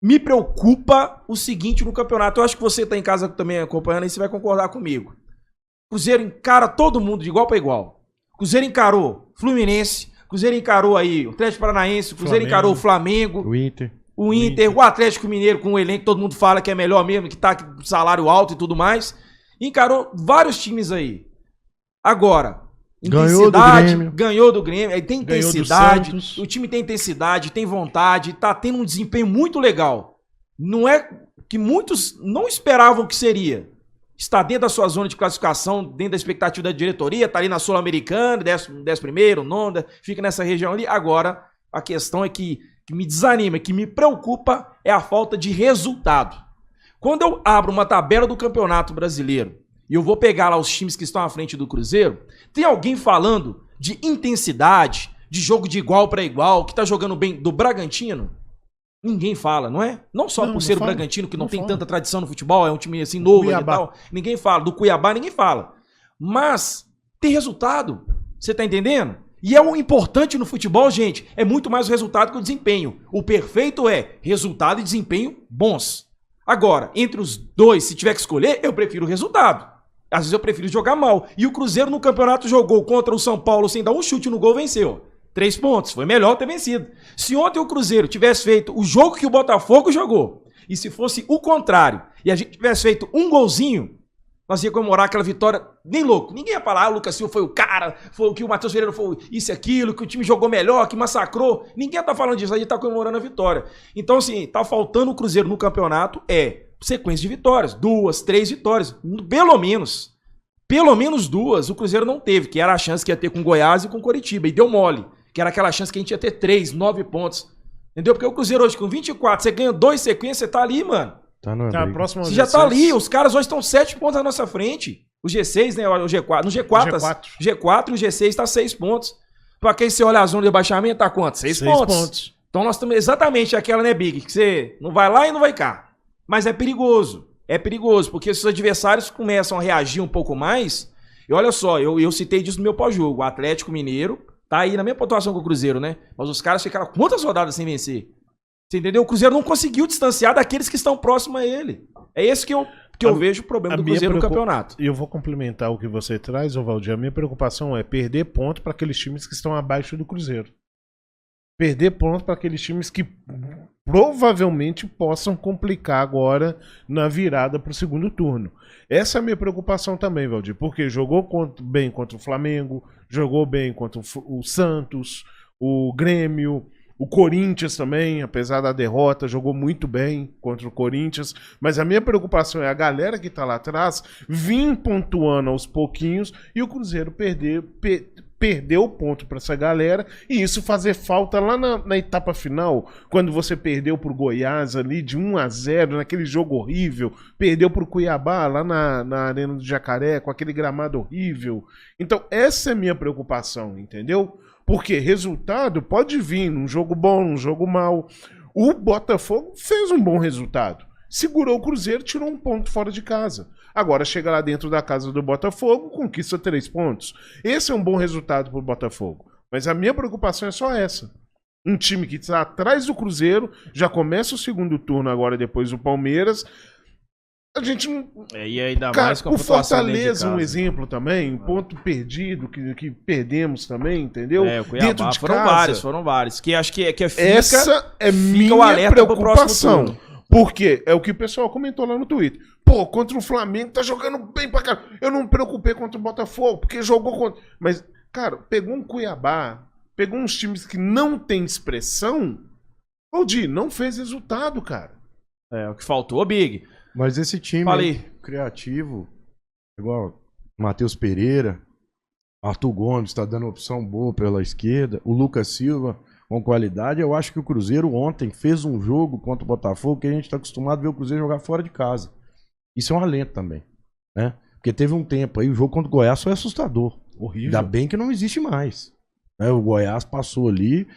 Me preocupa o seguinte no campeonato. Eu acho que você tá em casa também acompanhando e você vai concordar comigo. Cruzeiro encara todo mundo de igual para igual. Cruzeiro encarou Fluminense, Cruzeiro encarou aí o Atlético Paranaense, Cruzeiro encarou o Flamengo, o Inter, o Atlético Mineiro com o elenco que todo mundo fala que é melhor mesmo, que tá com salário alto e tudo mais. Encarou vários times aí. Agora, intensidade, ganhou do Grêmio, aí tem intensidade, o time tem intensidade, tem vontade, tá tendo um desempenho muito legal. Não é que muitos não esperavam que seria. Está dentro da sua zona de classificação, dentro da expectativa da diretoria, tá ali na Sul-Americana, 11º, nono, fica nessa região ali. Agora, a questão é que me desanima, que me preocupa é a falta de resultado. Quando eu abro uma tabela do Campeonato Brasileiro e eu vou pegar lá os times que estão à frente do Cruzeiro, tem alguém falando de intensidade, de jogo de igual para igual, que tá jogando bem do Bragantino? Ninguém fala, não é? Não só por ser o Bragantino, que não tem tanta tradição no futebol, é um time assim novo e tal. Ninguém fala. Do Cuiabá, ninguém fala. Mas tem resultado. Você tá entendendo? E é o importante no futebol, gente, é muito mais o resultado que o desempenho. O perfeito é resultado e desempenho bons. Agora, entre os dois, se tiver que escolher, eu prefiro o resultado. Às vezes eu prefiro jogar mal. E o Cruzeiro no campeonato jogou contra o São Paulo sem dar um chute no gol, venceu. 3 pontos. Foi melhor ter vencido. Se ontem o Cruzeiro tivesse feito o jogo que o Botafogo jogou, e se fosse o contrário, e a gente tivesse feito um golzinho, nós ia comemorar aquela vitória nem louco. Ninguém ia falar, o Lucas Silva foi o cara, foi o que o Matheus Pereira foi isso e aquilo, que o time jogou melhor, que massacrou. Ninguém ia estar falando disso, a gente tá comemorando a vitória. Então, assim, tá faltando o Cruzeiro no campeonato sequência de vitórias. 2, 3 vitórias. Pelo menos. Pelo menos 2 o Cruzeiro não teve, que era a chance que ia ter com Goiás e com Coritiba. E deu mole. Que era aquela chance que a gente ia ter 3, 9 pontos. Entendeu? Porque o Cruzeiro hoje com 24, você ganha 2 sequências, você tá ali, mano. Você já tá ali. Os caras hoje estão 7 pontos na nossa frente. O G6, né? O G4. No G4 e o G6 tá 6 pontos. Pra quem você olha a zona de rebaixamento, tá quanto? 6 pontos. Então nós estamos exatamente aquela, né, Big? Que você não vai lá e não vai cá. Mas é perigoso. É perigoso, porque se os adversários começam a reagir um pouco mais... E olha só, eu citei disso no meu pós-jogo. O Atlético Mineiro tá aí na mesma pontuação que o Cruzeiro, né? Mas os caras ficaram quantas rodadas sem vencer? Você entendeu? O Cruzeiro não conseguiu distanciar daqueles que estão próximos a ele. É esse que eu vejo o problema do Cruzeiro no campeonato. E eu vou complementar o que você traz, Valdir. A minha preocupação é perder ponto para aqueles times que estão abaixo do Cruzeiro. Perder ponto para aqueles times que provavelmente possam complicar agora na virada para o segundo turno. Essa é a minha preocupação também, Valdir, porque jogou bem contra o Flamengo, jogou bem contra o Santos, o Grêmio, o Corinthians também, apesar da derrota, jogou muito bem contra o Corinthians. Mas a minha preocupação é a galera que está lá atrás vir pontuando aos pouquinhos e o Cruzeiro perder o ponto para essa galera e isso fazer falta lá na etapa final, quando você perdeu pro Goiás ali de 1-0, naquele jogo horrível, perdeu pro Cuiabá lá na Arena do Jacaré, com aquele gramado horrível. Então essa é a minha preocupação, entendeu? Porque resultado pode vir num jogo bom, num jogo mau. O Botafogo fez um bom resultado. Segurou o Cruzeiro, tirou um ponto fora de casa. Agora chega lá dentro da casa do Botafogo, conquista 3 pontos. Esse é um bom resultado para o Botafogo. Mas a minha preocupação é só essa. Um time que está atrás do Cruzeiro, já começa o segundo turno agora depois do Palmeiras. A gente não... e ainda mais com a o Fortaleza, um exemplo também, um ponto perdido que perdemos também, entendeu? O Cuiabá, dentro de casa. Foram vários. Que acho que essa é minha preocupação. Porque é o que o pessoal comentou lá no Twitter. Pô, contra o Flamengo tá jogando bem pra caramba. Eu não me preocupei contra o Botafogo, porque jogou contra... Mas, cara, pegou um Cuiabá, pegou uns times que não tem expressão, Valdir, não fez resultado, cara. É o que faltou, Big. Mas esse time criativo, igual Matheus Pereira, Arthur Gomes tá dando opção boa pela esquerda, o Lucas Silva com qualidade. Eu acho que o Cruzeiro ontem fez um jogo contra o Botafogo que a gente está acostumado a ver o Cruzeiro jogar fora de casa. Isso é um alento também, né? Porque teve um tempo aí, o jogo contra o Goiás foi assustador. Horrível. Ainda bem que não existe mais. O Goiás passou ali,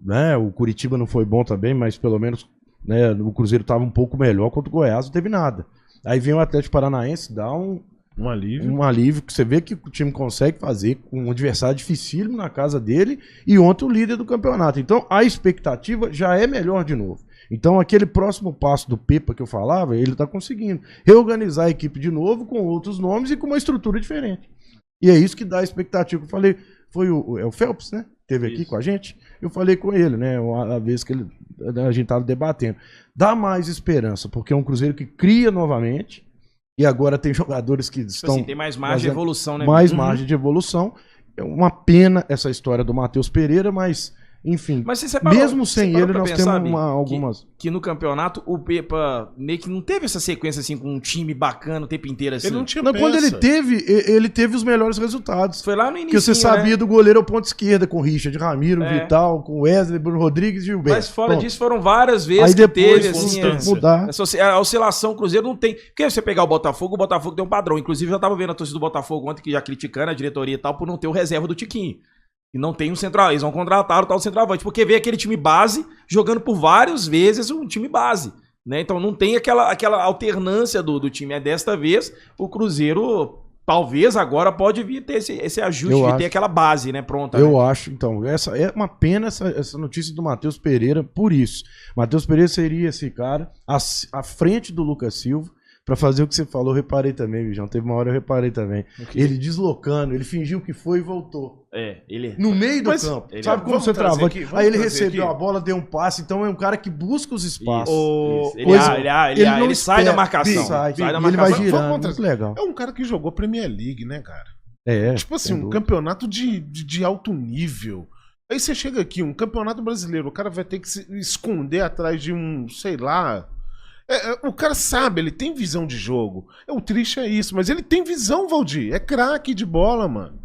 né? O Curitiba não foi bom também, mas pelo menos, né, o Cruzeiro estava um pouco melhor contra o Goiás, não teve nada. Aí vem o Atlético Paranaense, dá um alívio que você vê que o time consegue fazer com um adversário dificílimo na casa dele e ontem o líder do campeonato. Então a expectativa já é melhor de novo. Então, aquele próximo passo do Pepa que eu falava, ele tá conseguindo reorganizar a equipe de novo com outros nomes e com uma estrutura diferente. E é isso que dá a expectativa que eu falei. Foi o Phelps, né? Teve aqui com a gente. Eu falei com ele, né? A vez que a gente tava debatendo. Dá mais esperança, porque é um Cruzeiro que cria novamente. E agora tem jogadores que estão... Assim, tem mais margem de evolução, né? Mais margem de evolução. É uma pena essa história do Matheus Pereira, mas... Enfim, mas você separou, mesmo sem ele, nós pensar, temos algumas... Que no campeonato, o Pepa meio que não teve essa sequência assim, com um time bacana o tempo inteiro assim. Ele não tinha Não, quando ele teve os melhores resultados. Foi lá no início, Porque você sabia, né? Do goleiro ao ponto esquerda, com Richard, Ramiro, Vital, com Wesley, Bruno Rodrigues e Gilberto. Mas fora disso, foram várias vezes aí depois, que teve, assim, mudar. A oscilação Cruzeiro não tem... Porque você pegar o Botafogo tem um padrão. Inclusive, eu já tava vendo a torcida do Botafogo ontem, que já criticando a diretoria e tal, por não ter o reserva do Tiquinho. E não tem um central, eles vão contratar o tal centroavante, porque veio aquele time base jogando por várias vezes um time base, né? Então não tem aquela alternância do time. Desta vez, o Cruzeiro, talvez agora pode vir ter esse ajuste, de ter aquela base, né, pronta. Eu acho, então, essa é uma pena essa notícia do Matheus Pereira, por isso. Matheus Pereira seria esse cara à frente do Lucas Silva, pra fazer o que você falou. Eu reparei também, Bijão. Teve uma hora eu reparei também. Okay. Ele deslocando, ele fingiu que foi e voltou. Ele... No meio do campo. Sabe como você travou? Aí ele recebeu a bola, deu um passe. Então é um cara que busca os espaços. Ele sai da marcação. Sai da marcação. Ele vai girando. Muito legal. É um cara que jogou Premier League, né, cara? Tipo assim, um campeonato de alto nível. Aí você chega aqui, um campeonato brasileiro, o cara vai ter que se esconder atrás de um, sei lá... o cara sabe, ele tem visão de jogo. O triste é isso, mas ele tem visão, Valdir. É craque de bola, mano.